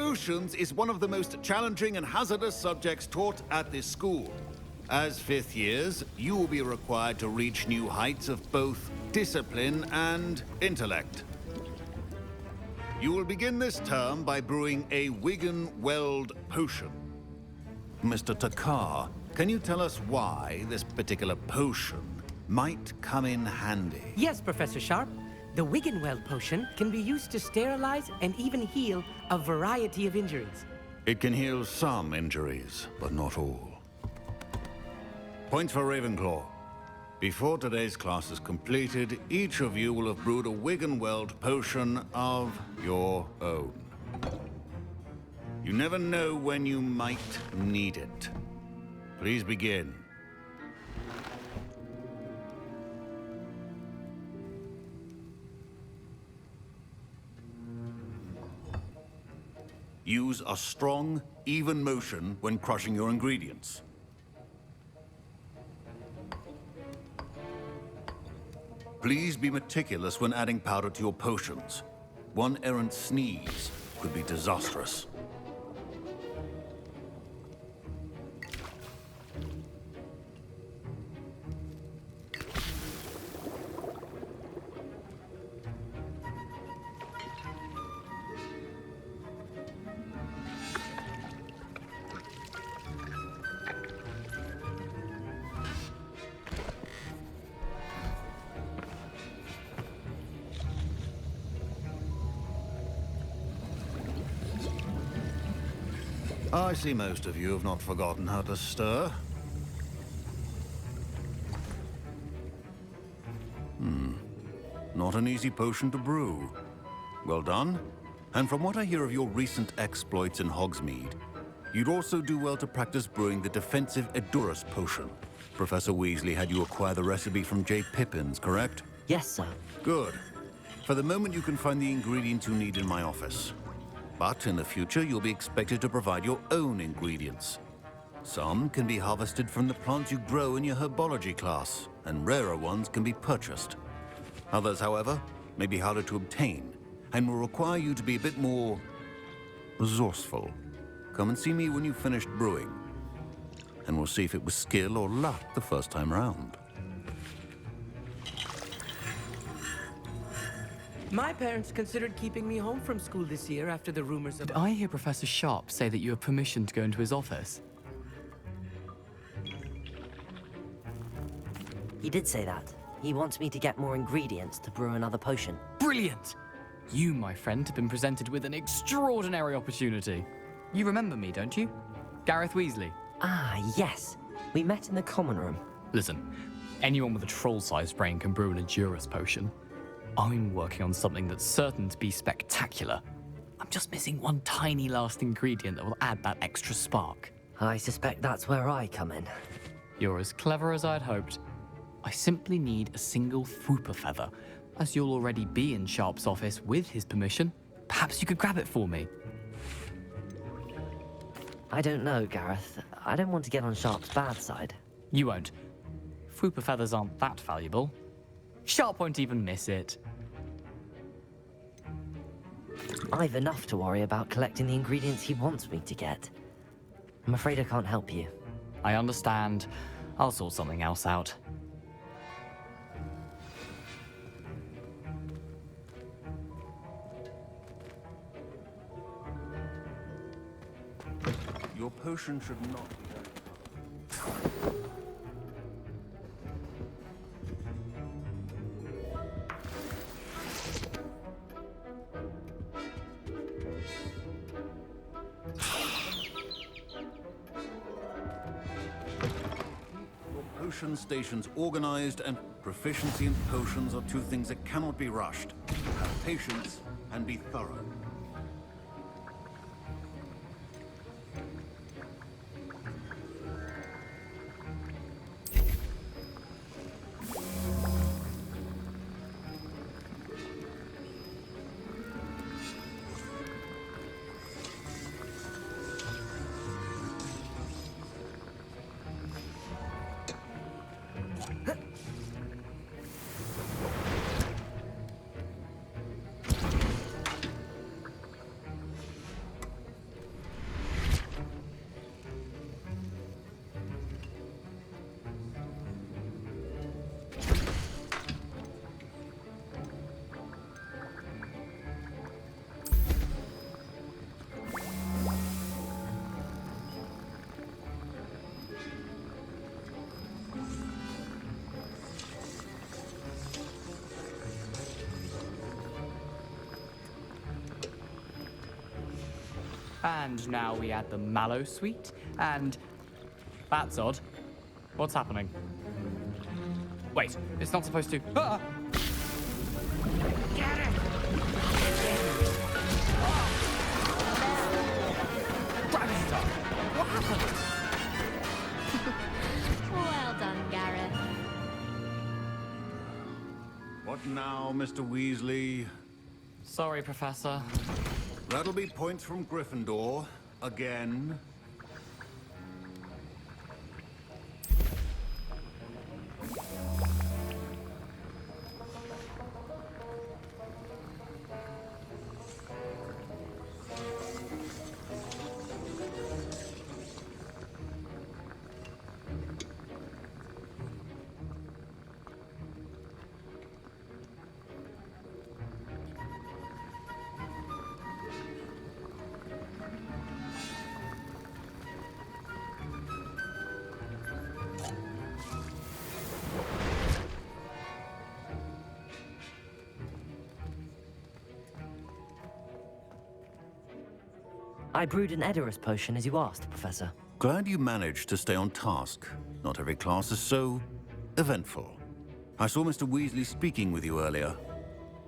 Potions is one of the most challenging and hazardous subjects taught at this school. As fifth years, you will be required to reach new heights of both discipline and intellect. You will begin this term by brewing a Wiggen-Weld potion. Mr. Takar, can you tell us why this particular potion might come in handy? Yes, Professor Sharp. The Wiggen-Weld potion can be used to sterilize and even heal a variety of injuries. It can heal some injuries, but not all. Points for Ravenclaw. Before today's class is completed, each of you will have brewed a Wiggen-Weld potion of your own. You never know when you might need it. Please begin. Use a strong, even motion when crushing your ingredients. Please be meticulous when adding powder to your potions. One errant sneeze could be disastrous. I see most of you have not forgotten how to stir. Not an easy potion to brew. Well done. And from what I hear of your recent exploits in Hogsmeade, you'd also do well to practice brewing the defensive Edurus potion. Professor Weasley had you acquire the recipe from J. Pippin's, correct? Yes, sir. Good. For the moment, you can find the ingredients you need in my office. But in the future, you'll be expected to provide your own ingredients. Some can be harvested from the plants you grow in your herbology class, and rarer ones can be purchased. Others, however, may be harder to obtain, and will require you to be a bit more resourceful. Come and see me when you've finished brewing, and we'll see if it was skill or luck the first time round. My parents considered keeping me home from school this year after the rumors of... Did I hear Professor Sharp say that you have permission to go into his office? He did say that. He wants me to get more ingredients to brew another potion. Brilliant! You, my friend, have been presented with an extraordinary opportunity. You remember me, don't you? Gareth Weasley. Ah, yes. We met in the common room. Listen, anyone with a troll-sized brain can brew an Edurus potion. I'm working on something that's certain to be spectacular. I'm just missing one tiny last ingredient that will add that extra spark. I suspect that's where I come in. You're as clever as I'd hoped. I simply need a single Fwooper feather. As you'll already be in Sharp's office with his permission, perhaps you could grab it for me. I don't know, Gareth. I don't want to get on Sharp's bad side. You won't. Fwooper feathers aren't that valuable. Sharp won't even miss it. I've enough to worry about collecting the ingredients he wants me to get. I'm afraid I can't help you. I understand. I'll sort something else out. Your potion should not be very tough. Potion stations organized, and proficiency in potions are two things that cannot be rushed. Have patience and be thorough. And now we add the mallow sweet, and... That's odd. What's happening? Wait, it's not supposed to... Ah! Dragon's Tongue! What happened? Well done, Gareth. What now, Mr. Weasley? Sorry, Professor. That'll be points from Gryffindor. Again. I brewed an Edorus potion as you asked, Professor. Glad you managed to stay on task. Not every class is so eventful. I saw Mr. Weasley speaking with you earlier.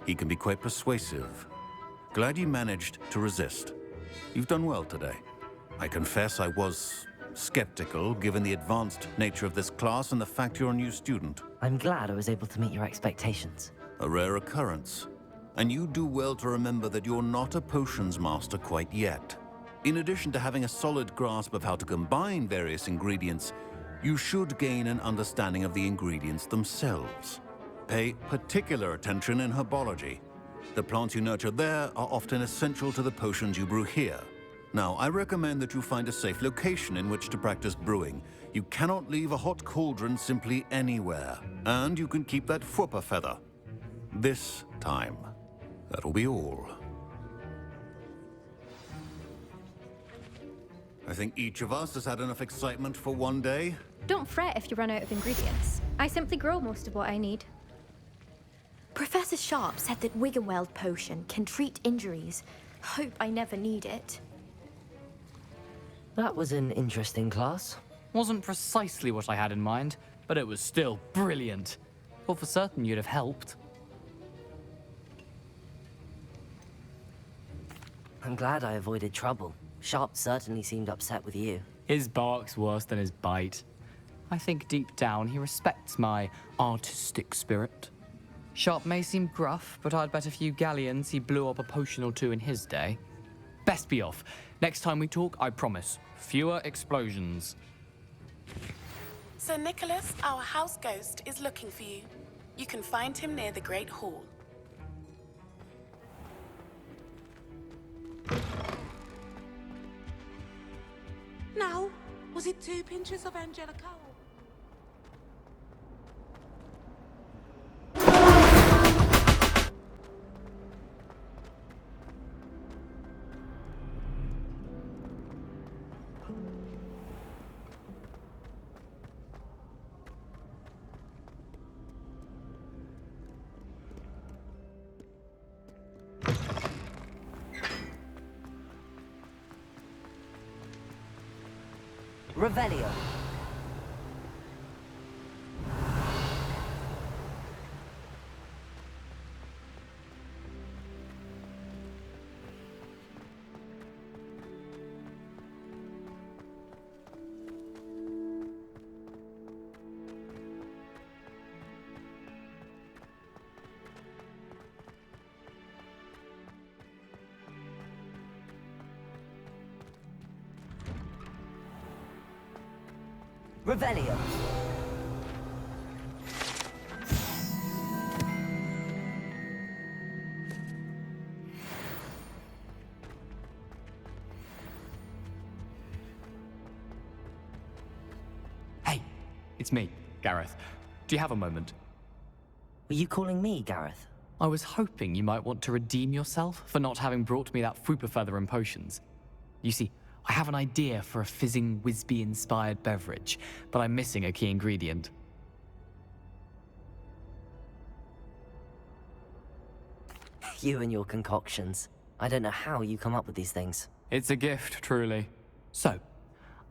He can be quite persuasive. Glad you managed to resist. You've done well today. I confess I was skeptical, given the advanced nature of this class and the fact you're a new student. I'm glad I was able to meet your expectations. A rare occurrence. And you do well to remember that you're not a potions master quite yet. In addition to having a solid grasp of how to combine various ingredients, you should gain an understanding of the ingredients themselves. Pay particular attention in herbology. The plants you nurture there are often essential to the potions you brew here. Now, I recommend that you find a safe location in which to practice brewing. You cannot leave a hot cauldron simply anywhere. And you can keep that Fwooper feather. This time. That'll be all. I think each of us has had enough excitement for one day. Don't fret if you run out of ingredients. I simply grow most of what I need. Professor Sharp said that Wiggenweld potion can treat injuries. Hope I never need it. That was an interesting class. Wasn't precisely what I had in mind, but it was still brilliant. Thought for certain you'd have helped. I'm glad I avoided trouble. Sharp certainly seemed upset with you. His bark's worse than his bite. I think deep down he respects my artistic spirit. Sharp may seem gruff, but I'd bet a few galleons he blew up a potion or two in his day. Best be off. Next time we talk, I promise, fewer explosions. Sir Nicholas, our house ghost, is looking for you. You can find him near the Great Hall. Now, was it 2 pinches of Angelica? Revelio. Revelio. Hey, it's me, Gareth. Do you have a moment? Were you calling me, Gareth? I was hoping you might want to redeem yourself for not having brought me that Fwooper feather and potions. You see, I have an idea for a fizzing Whizbee-inspired beverage, but I'm missing a key ingredient. You and your concoctions. I don't know how you come up with these things. It's a gift, truly. So,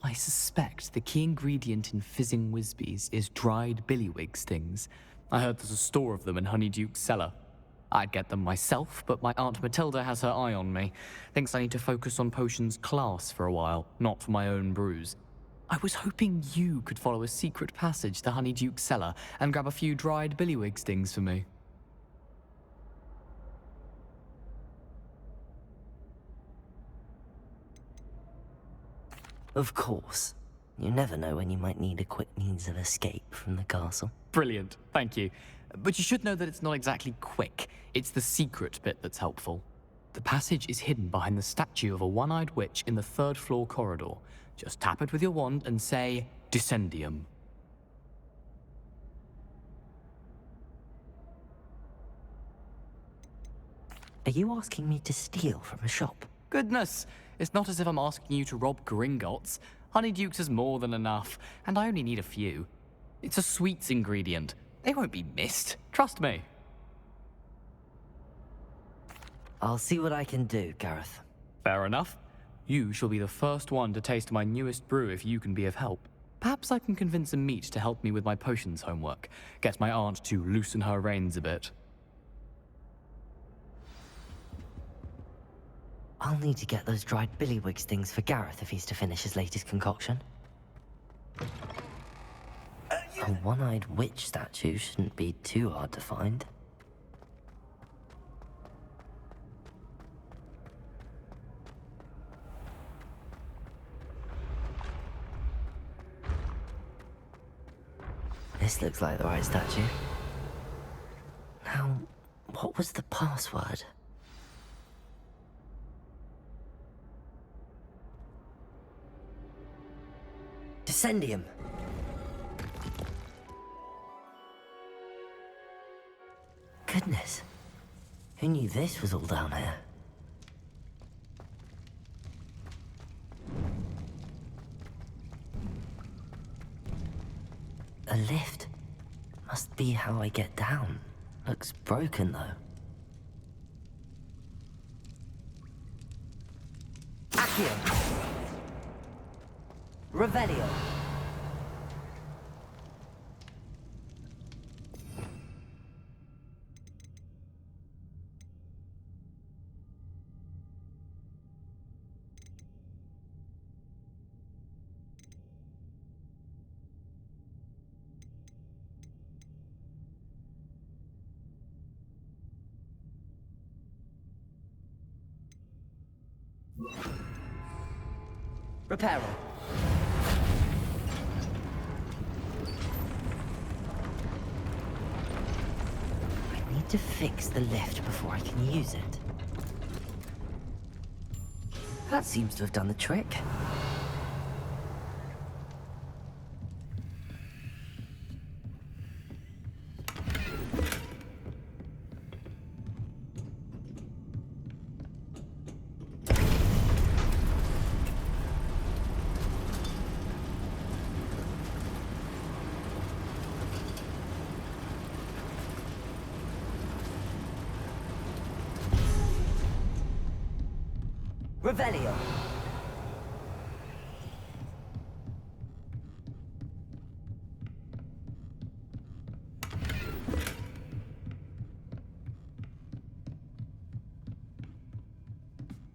I suspect the key ingredient in fizzing Whizbees is dried billywig stings. I heard there's a store of them in Honeyduke's cellar. I'd get them myself, but my Aunt Matilda has her eye on me. Thinks I need to focus on potions class for a while, not for my own brews. I was hoping you could follow a secret passage to Honeyduke's cellar and grab a few dried billywig stings for me. Of course. You never know when you might need a quick means of escape from the castle. Brilliant, thank you. But you should know that it's not exactly quick. It's the secret bit that's helpful. The passage is hidden behind the statue of a one-eyed witch in the third-floor corridor. Just tap it with your wand and say, Descendium. Are you asking me to steal from a shop? Goodness, it's not as if I'm asking you to rob Gringotts. Honeyduke's is more than enough, and I only need a few. It's a sweets ingredient. They won't be missed, trust me. I'll see what I can do, Gareth. Fair enough. You shall be the first one to taste my newest brew if you can be of help. Perhaps I can convince a meat to help me with my potions homework. Get my aunt to loosen her reins a bit. I'll need to get those dried billywig stings for Gareth if he's to finish his latest concoction. A one-eyed witch statue shouldn't be too hard to find. This looks like the right statue. Now, what was the password? Descendium. Goodness. Who knew this was all down here? A lift. Must be how I get down. Looks broken, though. Accio! Revelio! Reparo. I need to fix the lift before I can use it. That seems to have done the trick. Revelio.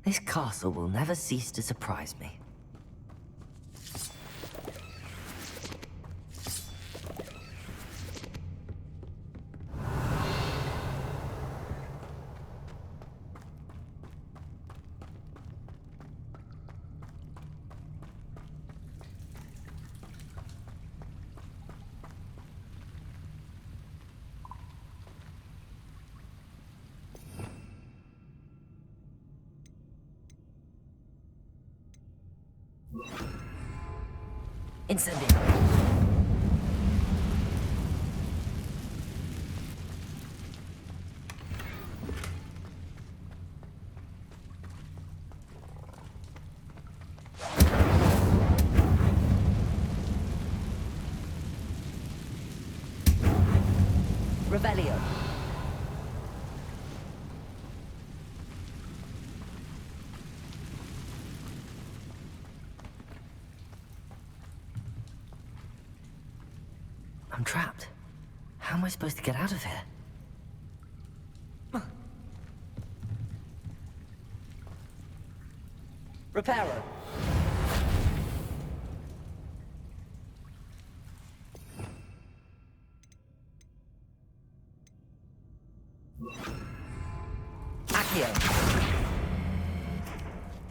This castle will never cease to surprise me. Incendio. Revelio. I'm trapped. How am I supposed to get out of here? Reparo. Accio.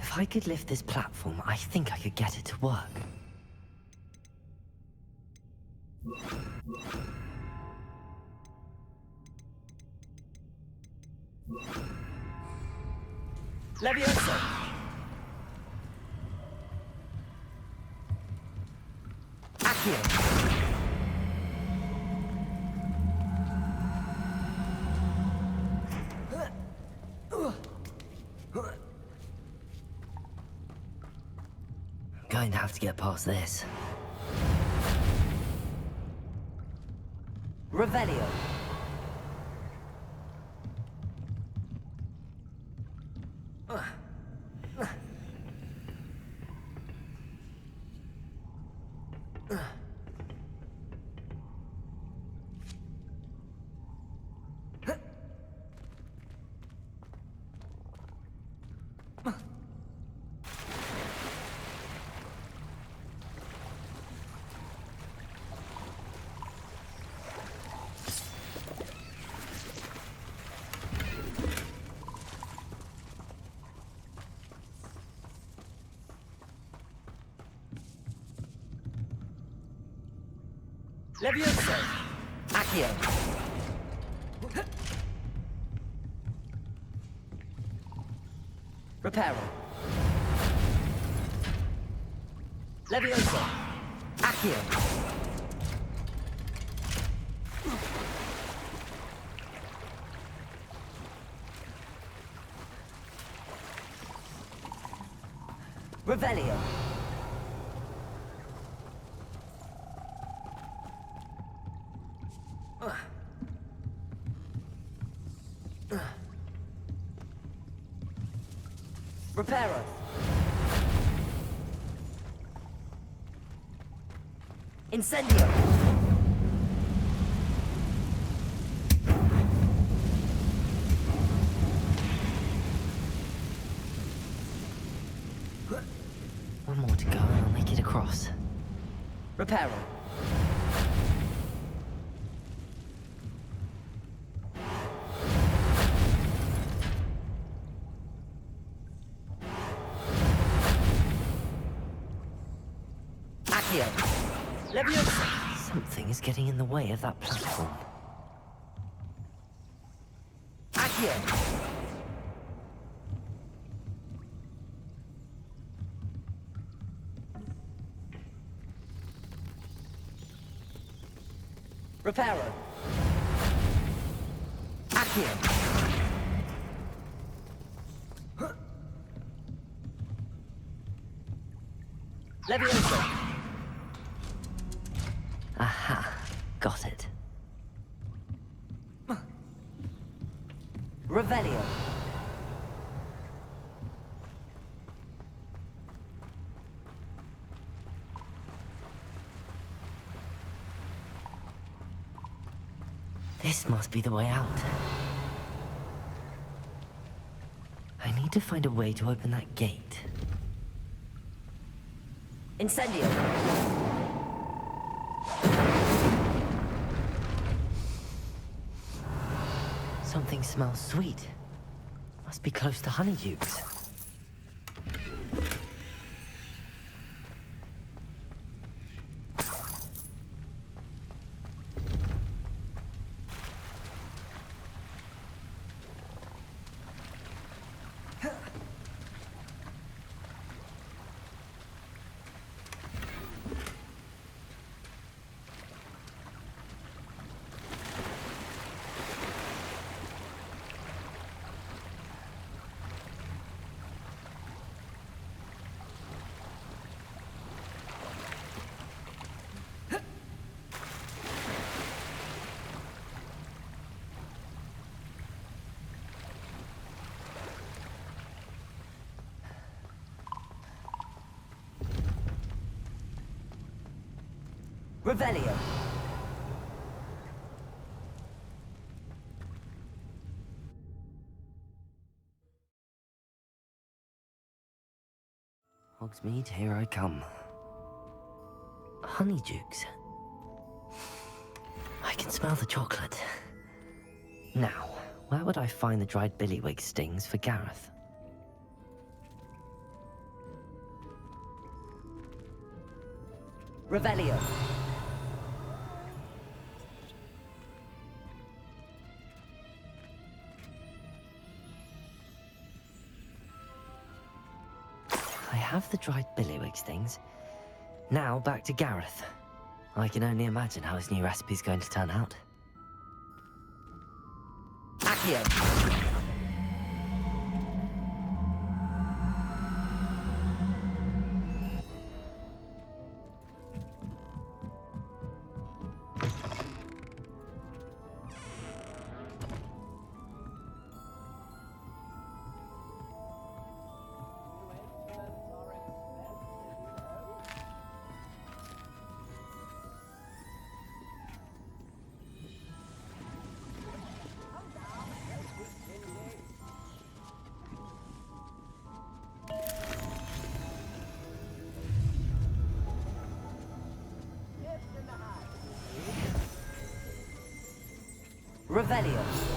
If I could lift this platform, I think I could get it to work. Levioso. Accio. I'm going to have to get past this. Revelio. Levioso. Accio. Reparo. Levioso. Accio. Revelio. Reparo. Incendio. One more to go and I'll make it across. Reparo. Leviosa! Something is getting in the way of that platform. Accio! Reparo! Accio! Leviosa! Aha, got it. Revelio. This must be the way out. I need to find a way to open that gate. Incendio! Something smells sweet. Must be close to honeydukes. Revelio. Hogsmeade, here I come. Honeydukes. I can smell the chocolate. Now, where would I find the dried billywig stings for Gareth? Revelio. I have the dried billywig stings. Now back to Gareth. I can only imagine how his new recipe's going to turn out. Accio. Revelio.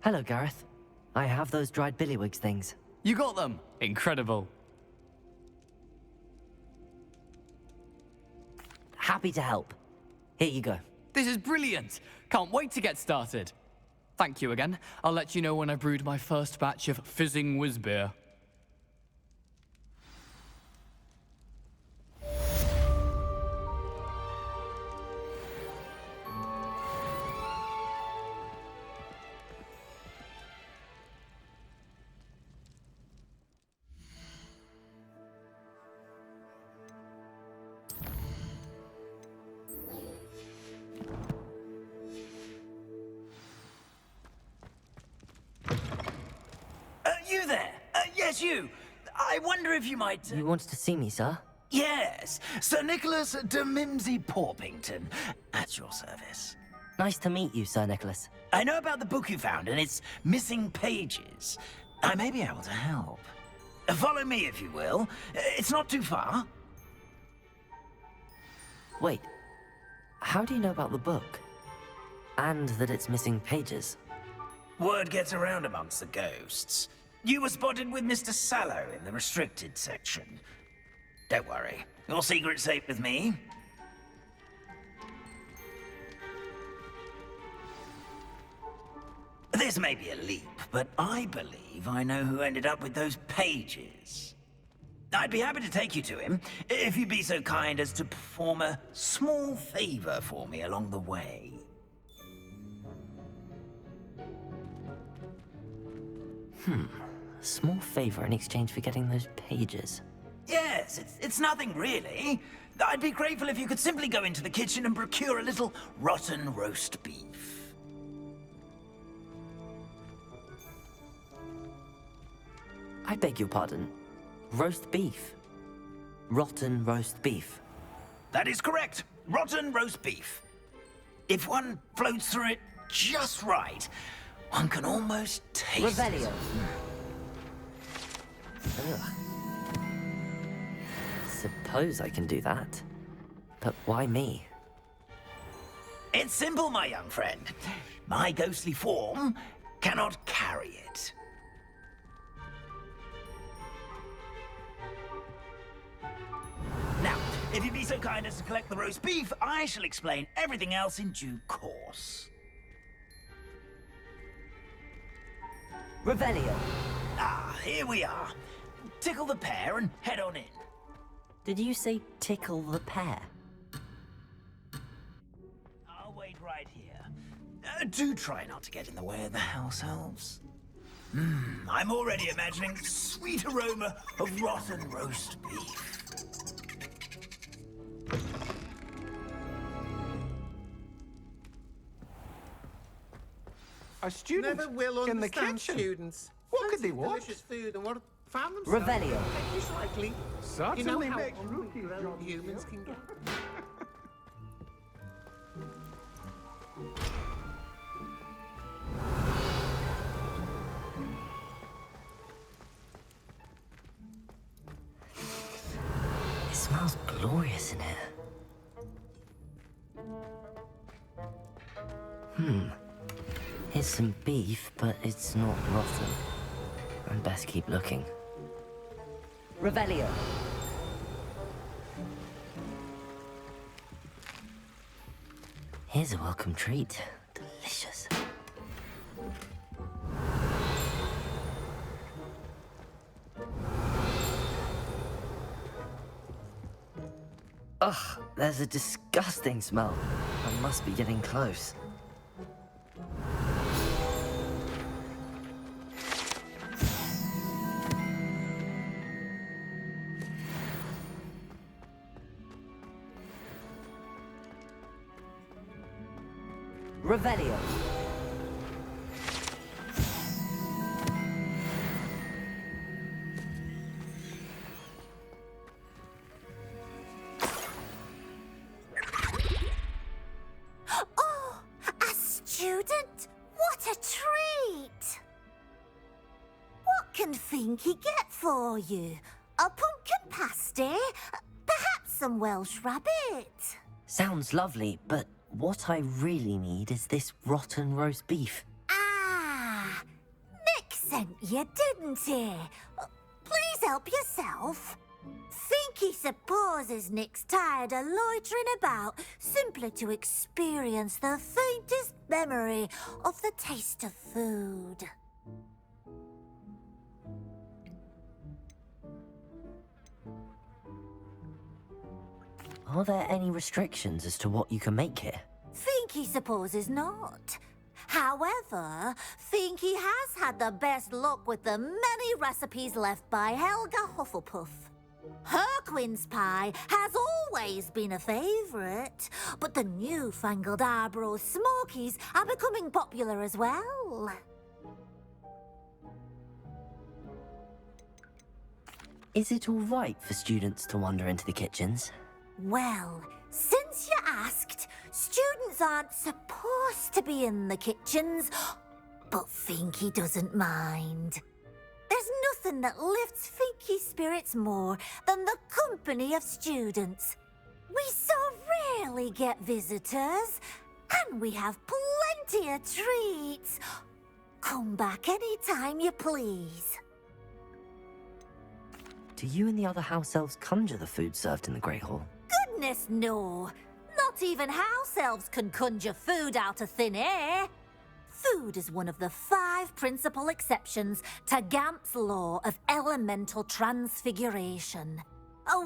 Hello, Gareth. I have those dried billywig things. You got them! Incredible. Happy to help. Here you go. This is brilliant! Can't wait to get started. Thank you again. I'll let you know when I brewed my first batch of fizzing whiz-beer. You there? Yes, you. I wonder if you might... You wanted to see me, sir? Yes, Sir Nicholas de Mimsy Porpington, at your service. Nice to meet you, Sir Nicholas. I know about the book you found and its missing pages. I may be able to help. Follow me, if you will. It's not too far. Wait. How do you know about the book? And that it's missing pages? Word gets around amongst the ghosts. You were spotted with Mr. Sallow in the restricted section. Don't worry. Your secret's safe with me. This may be a leap, but I believe I know who ended up with those pages. I'd be happy to take you to him, if you'd be so kind as to perform a small favor for me along the way. A small favor in exchange for getting those pages. Yes, it's nothing really. I'd be grateful if you could simply go into the kitchen and procure a little rotten roast beef. I beg your pardon. Roast beef. Rotten roast beef. That is correct. Rotten roast beef. If one floats through it just right, one can almost taste Revelio. it. Ugh. Suppose I can do that. But why me? It's simple, my young friend. My ghostly form cannot carry it. Now, if you'd be so kind as to collect the roast beef, I shall explain everything else in due course. Revelio. Ah, here we are. Tickle the pear and head on in. Did you say tickle the pear? I'll wait right here. Do try not to get in the way of the house elves. I'm already imagining the sweet aroma of rotten roast beef. A student Never will in the understand kitchen. students. What could they Fancy want? delicious food and what found themselves Revelio. recycling. Certainly You know how makes hungry humans can get. It smells glorious in here. Here's some beef, but it's not rotten. I'd best keep looking. Revelio. Here's a welcome treat. Delicious. Ugh, there's a disgusting smell. I must be getting close. Revelio. Oh, a student? What a treat! What can Finky get for you? A pumpkin pasty? Perhaps some Welsh rabbit? Sounds lovely, but what I really need is this rotten roast beef. Ah, Nick sent you, didn't he? Please help yourself. Finky supposes Nick's tired of loitering about simply to experience the faintest memory of the taste of food. Are there any restrictions as to what you can make here? Finky supposes not. However, Finky has had the best luck with the many recipes left by Helga Hufflepuff. Her quince pie has always been a favourite, but the newfangled Arbroath Smokies are becoming popular as well. Is it all right for students to wander into the kitchens? Well, since you asked, students aren't supposed to be in the kitchens, but Finky doesn't mind. There's nothing that lifts Finky's spirits more than the company of students. We so rarely get visitors, and we have plenty of treats. Come back any time you please. Do you and the other house elves conjure the food served in the Great Hall? Goodness, no. Not even house elves can conjure food out of thin air. Food is one of the 5 principal exceptions to Gamp's law of elemental transfiguration.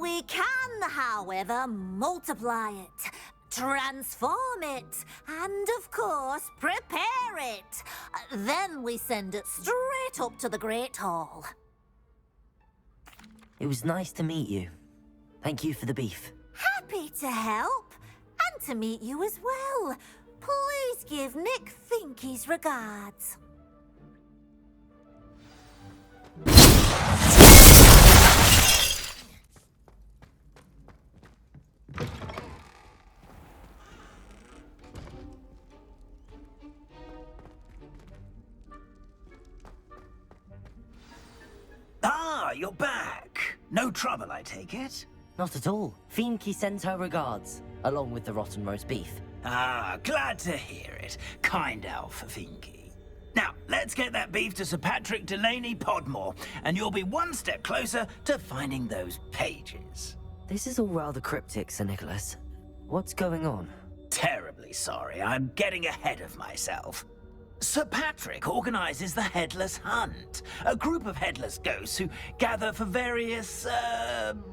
We can, however, multiply it, transform it, and, of course, prepare it. Then we send it straight up to the Great Hall. It was nice to meet you. Thank you for the beef. Happy to help, and to meet you as well. Please give Nick Finky's regards. Ah, you're back. No trouble, I take it? Not at all. Finky sends her regards. along with the rotten roast beef. Ah, glad to hear it. Kind elf, Finky. Now, let's get that beef to Sir Patrick Delaney Podmore, and you'll be one step closer to finding those pages. This is all rather cryptic, Sir Nicholas. What's going on? Terribly sorry, I'm getting ahead of myself. Sir Patrick organizes the Headless Hunt, a group of headless ghosts who gather for various,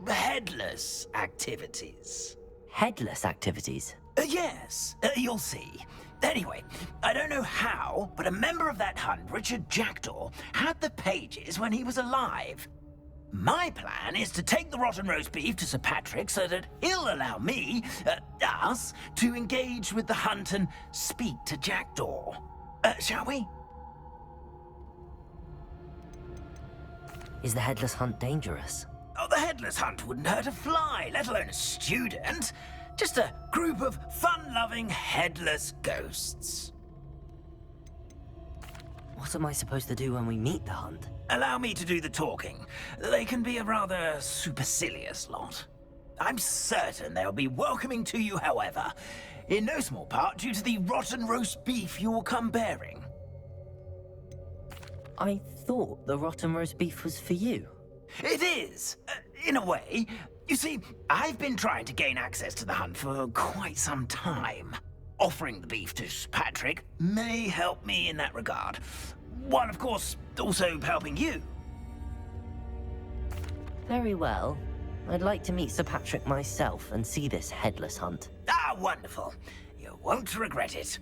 headless activities. Headless activities? Yes, you'll see. Anyway, I don't know how, but a member of that hunt, Richard Jackdaw, had the pages when he was alive. My plan is to take the rotten roast beef to Sir Patrick so that he'll allow me, us, to engage with the hunt and speak to Jackdaw. Shall we? Is the Headless Hunt dangerous? Oh, the Headless Hunt wouldn't hurt a fly, let alone a student. Just a group of fun-loving headless ghosts. What am I supposed to do when we meet the hunt? Allow me to do the talking. They can be a rather supercilious lot. I'm certain they'll be welcoming to you, however, in no small part due to the rotten roast beef you will come bearing. I thought the rotten roast beef was for you. It is, in a way. You see, I've been trying to gain access to the hunt for quite some time. Offering the beef to Patrick may help me in that regard. While, of course, also helping you. Very well. I'd like to meet Sir Patrick myself and see this Headless Hunt. Ah, wonderful. You won't regret it.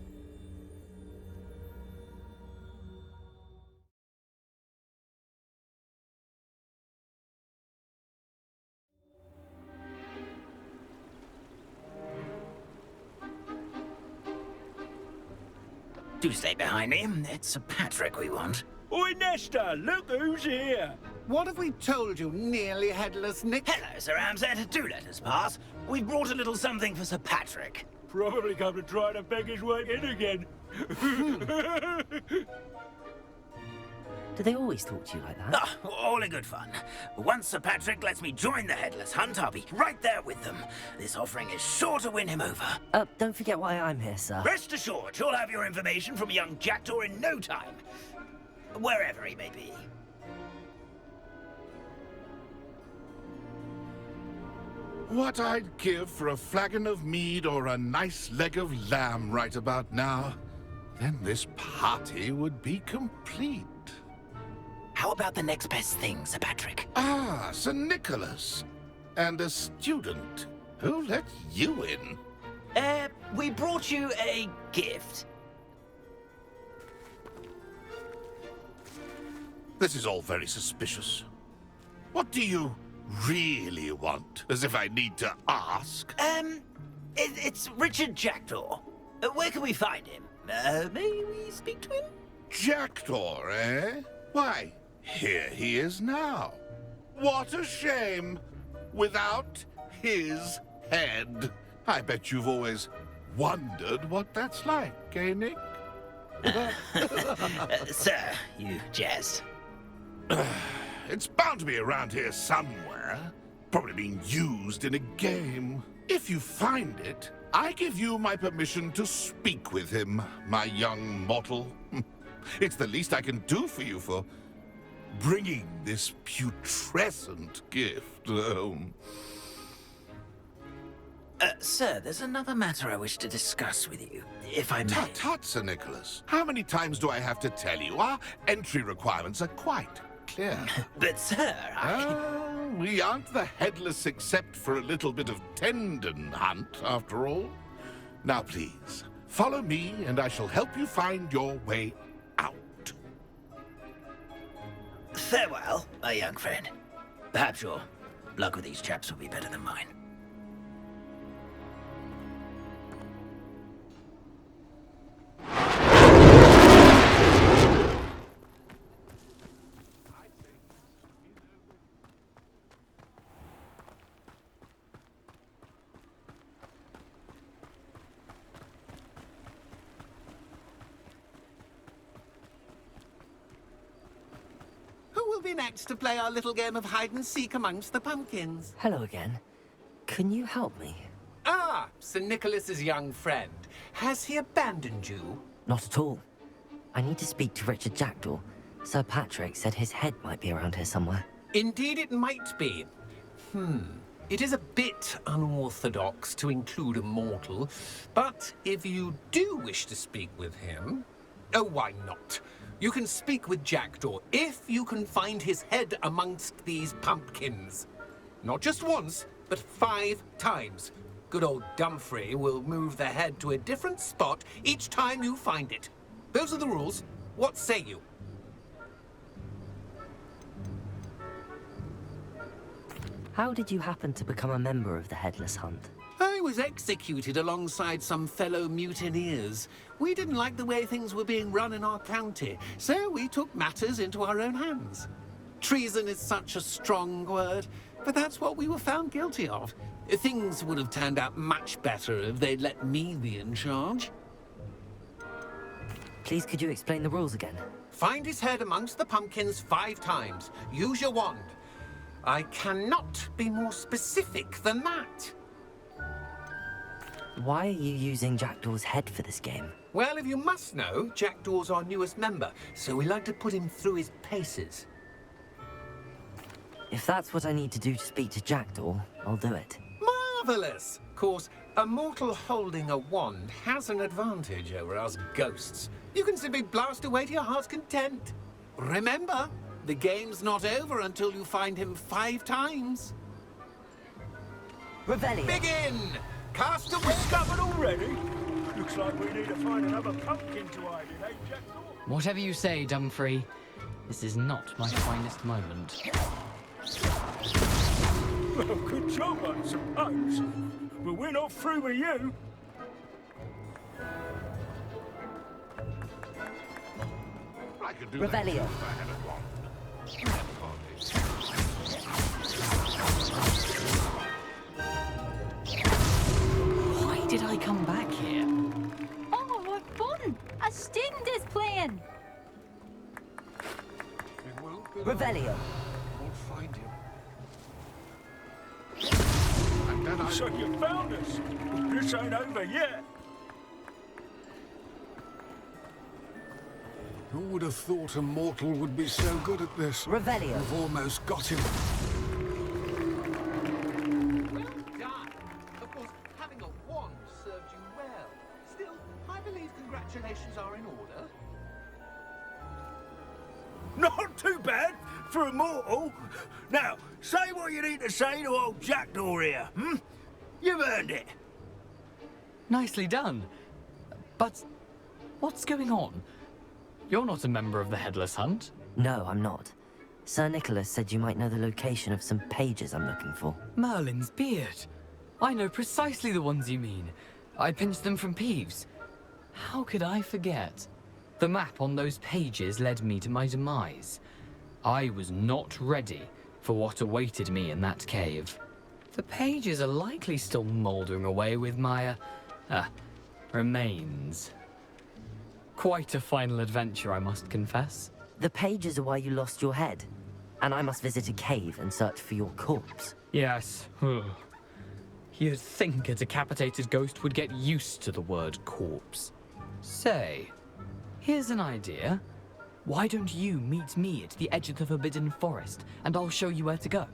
Do stay behind me. It's Sir Patrick we want. Oi, Nesta, look who's here. What have we told you, nearly headless Nick? Hello, Sir Ramsed. Do let us pass. We've brought a little something for Sir Patrick. Probably come to try to beg his way in again. Do they always talk to you like that? Ah, all in good fun. Once Sir Patrick lets me join the Headless Hunt, I'll be right there with them. This offering is sure to win him over. Don't forget why I'm here, sir. Rest assured, you'll have your information from young Jackdaw in no time. Wherever he may be. What I'd give for a flagon of mead or a nice leg of lamb right about now. Then this party would be complete. How about the next best thing, Sir Patrick? Ah, Sir Nicholas. And a student. Who let you in? We brought you a gift. This is all very suspicious. What do you really want? As if I need to ask. It's Richard Jackdaw. Where can we find him? May we speak to him? Jackdaw, eh? Why, here he is now. What a shame. Without his head. I bet you've always wondered what that's like, eh, Nick? Sir, you jest. It's bound to be around here somewhere. Probably being used in a game. If you find it, I give you my permission to speak with him, my young mortal. It's the least I can do for you for bringing this putrescent gift home. Sir, there's another matter I wish to discuss with you, if I may. Tut, tut, Sir Nicholas. How many times do I have to tell you? Our entry requirements are quite clear. But, sir, we aren't the headless except for a little bit of tendon hunt, after all. Now, please, follow me, and I shall help you find your way out. Farewell, my young friend. Perhaps your luck with these chaps will be better than mine. Be next to play our little game of hide and seek amongst the pumpkins. Hello again. Can you help me? Ah, Sir Nicholas's young friend. Has he abandoned you? Not at all. I need to speak to Richard Jackdaw. Sir Patrick said his head might be around here somewhere. Indeed it might be. It is a bit unorthodox to include a mortal, but if you do wish to speak with him... Oh, why not? You can speak with Jackdaw if you can find his head amongst these pumpkins. Not just once, but 5 times. Good old Dumfrey will move the head to a different spot each time you find it. Those are the rules. What say you? How did you happen to become a member of the Headless Hunt? I was executed alongside some fellow mutineers. We didn't like the way things were being run in our county, so we took matters into our own hands. Treason is such a strong word, but that's what we were found guilty of. Things would have turned out much better if they'd let me be in charge. Please, could you explain the rules again? Find his head amongst the pumpkins 5 times. Use your wand. I cannot be more specific than that. Why are you using Jackdaw's head for this game? Well, if you must know, Jackdaw's our newest member, so we like to put him through his paces. If that's what I need to do to speak to Jackdaw, I'll do it. Marvellous! Of course, a mortal holding a wand has an advantage over us ghosts. You can simply blast away to your heart's content. Remember, the game's not over until you find him 5 times. Revelio. Begin! Cast away! Discovered already? Looks like we need to find another pumpkin to hide in, eh, Jackdaw? Whatever you say, Dumfrey. This is not my finest moment. Well, good job, I suppose. But we're not through with you. I could do Revelio. that if I had a wand. Why did I come back here? Oh, what fun! A student is playing! It won't be Revelio. We'll find him. And then So you found us. This ain't over yet. Who would have thought a mortal would be so good at this? Revelio. We've almost got him. Well done! Of course, having a wand served you well. Still, I believe congratulations are in order. Not too bad for a mortal. Now, say what you need to say to old Jackdaw here, hmm? You've earned it. Nicely done. But what's going on? You're not a member of the Headless Hunt. No, I'm not. Sir Nicholas said you might know the location of some pages I'm looking for. Merlin's beard. I know precisely the ones you mean. I pinched them from Peeves. How could I forget? The map on those pages led me to my demise. I was not ready for what awaited me in that cave. The pages are likely still mouldering away with my, remains. Quite a final adventure, I must confess. The pages are why you lost your head, and I must visit a cave and search for your corpse. Yes. You'd think a decapitated ghost would get used to the word corpse. Say, here's an idea. Why don't you meet me at the edge of the Forbidden Forest, and I'll show you where to go?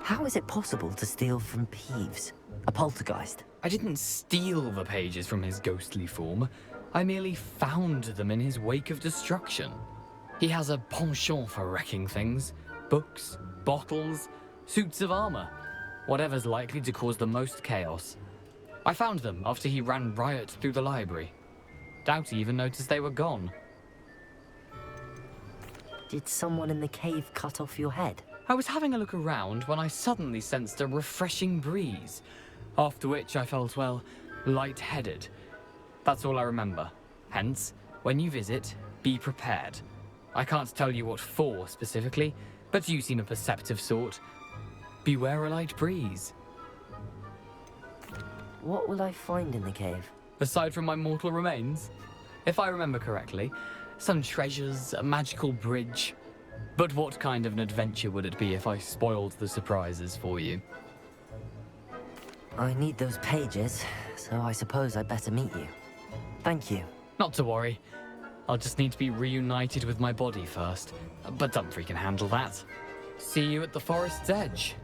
How is it possible to steal from Peeves? A poltergeist? I didn't steal the pages from his ghostly form. I merely found them in his wake of destruction. He has a penchant for wrecking things. Books, bottles, suits of armor. Whatever's likely to cause the most chaos. I found them after he ran riot through the library. Doubt he even noticed they were gone. Did someone in the cave cut off your head? I was having a look around when I suddenly sensed a refreshing breeze. After which I felt, well, lightheaded. That's all I remember. Hence, when you visit, be prepared. I can't tell you what for specifically, but you seem a perceptive sort. Beware a light breeze. What will I find in the cave? Aside from my mortal remains? If I remember correctly, some treasures, a magical bridge. But what kind of an adventure would it be if I spoiled the surprises for you? I need those pages, so I suppose I'd better meet you. Thank you. Not to worry. I'll just need to be reunited with my body first. But Dumfries can handle that. See you at the forest's edge.